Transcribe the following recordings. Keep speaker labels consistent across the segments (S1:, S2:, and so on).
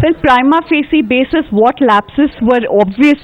S1: Well, prima facie basis, what lapses were obvious,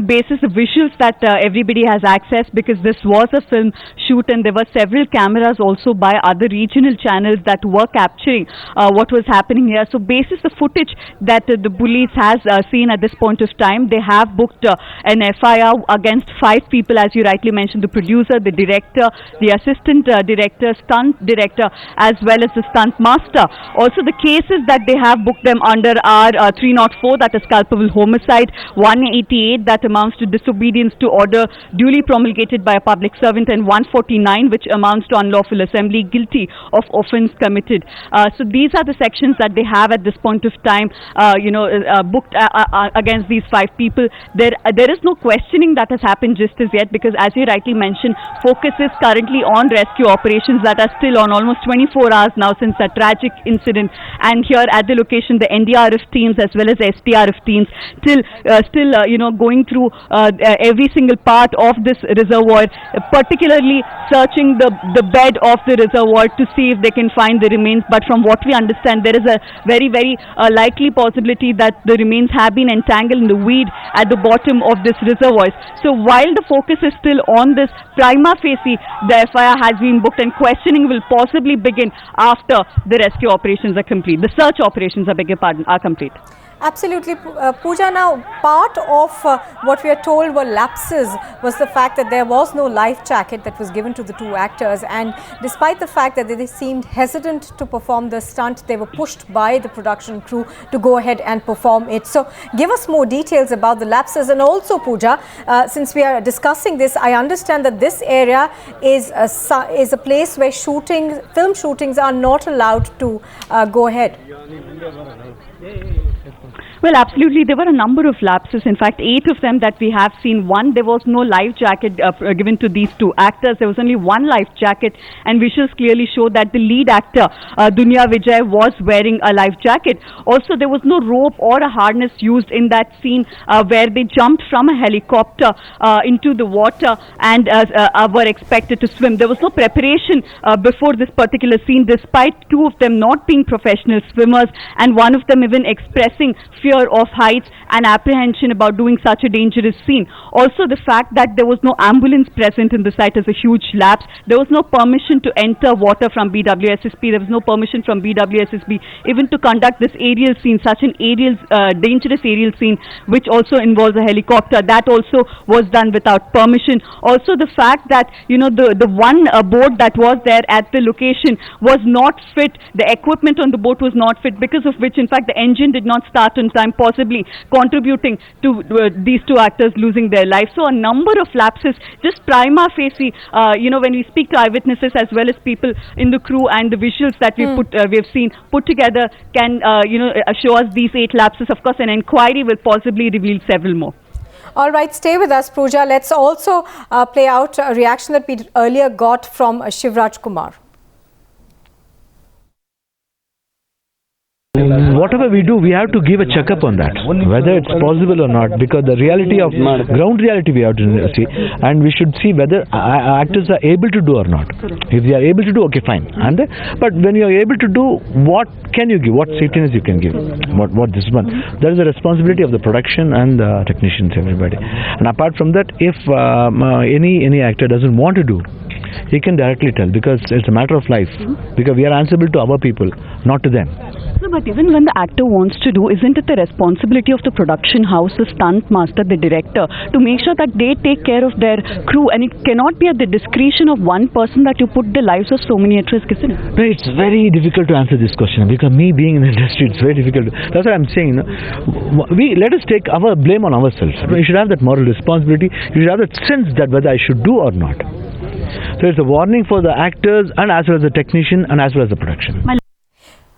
S1: basis the visuals that everybody has access, because this was a film shoot and there were several cameras also by other regional channels that were capturing what was happening here. So basis the footage that the police has seen at this point of time, they have booked an FIR against 5 people, as you rightly mentioned, the producer, the director, the assistant director, stunt director, as well as the stunt master. Also the cases that they have booked them under are 304, that is culpable homicide, 188 that amounts to disobedience to order duly promulgated by a public servant, and 149 which amounts to unlawful assembly, guilty of offence committed. So these are the sections that they have at this point of time booked against these 5 people. There is no questioning that has happened just as yet, because as you rightly mentioned, focus is currently on rescue operations that are still on almost 24 hours now since that tragic incident. And here at the location, the NDRF teams as well as SDRF teams still going through every single part of this reservoir, particularly searching the bed of the reservoir to see if they can find the remains. But from what we understand, there is a very likely possibility that the remains have been entangled in the weed at the bottom of this reservoir. So while the focus is still on this, prima facie the FIR has been booked and questioning will possibly begin after the rescue operations are complete. The search operations, are complete.
S2: Absolutely, Pooja. Now, part of what we are told were lapses was the fact that there was no life jacket that was given to the 2 actors, and despite the fact that they seemed hesitant to perform the stunt, they were pushed by the production crew to go ahead and perform it. So, give us more details about the lapses. And also, Pooja, since we are discussing this, I understand that this area is a place where film shootings are not allowed to go ahead.
S1: Well, absolutely. There were a number of lapses. In fact, 8 of them that we have seen. One, there was no life jacket given to these 2 actors. There was only one life jacket, and visuals clearly show that the lead actor, Dunya Vijay, was wearing a life jacket. Also, there was no rope or a harness used in that scene where they jumped from a helicopter into the water and were expected to swim. There was no preparation before this particular scene, despite 2 of them not being professional swimmers, and one of them even expressing fear of heights and apprehension about doing such a dangerous scene. Also, the fact that there was no ambulance present in the site is a huge lapse. There was no permission to enter water from BWSSB. There was no permission from BWSSB even to conduct this aerial scene, such an dangerous aerial scene, which also involves a helicopter. That also was done without permission. Also, the fact that the one boat that was there at the location was not fit. The equipment on the boat was not fit, because of which, in fact, the engine did not start on time, possibly contributing to these 2 actors losing their lives. So a number of lapses, just prima facie, when we speak to eyewitnesses as well as people in the crew, and the visuals that we have seen put together can show us these 8 lapses. Of course, an inquiry will possibly reveal several more.
S2: All right, stay with us, Pooja. Let's also play out a reaction that we earlier got from Shivraj Kumar.
S3: Whatever we do, we have to give a checkup on that, whether it's possible or not, because the reality of ground reality we have to see, and we should see whether actors are able to do or not. If they are able to do, okay, fine. But when you are able to do, what can you give? What safetiness you can give? What this one? That is the responsibility of the production and the technicians, everybody. And apart from that, if any actor doesn't want to do, he can directly tell, because it's a matter of life. Because we are answerable to our people, not to them.
S1: No, but even when the actor wants to do, isn't it the responsibility of the production house, the stunt master, the director, to make sure that they take care of their crew? And it cannot be at the discretion of one person that you put the lives of so many at risk, isn't it?
S3: No, it's very difficult to answer this question, because me being in the industry, it's very difficult. That's what I'm saying. Let us take our blame on ourselves. You should have that moral responsibility. You should have that sense that whether I should do or not. So it's a warning for the actors, and as well as the technician, and as well as the production.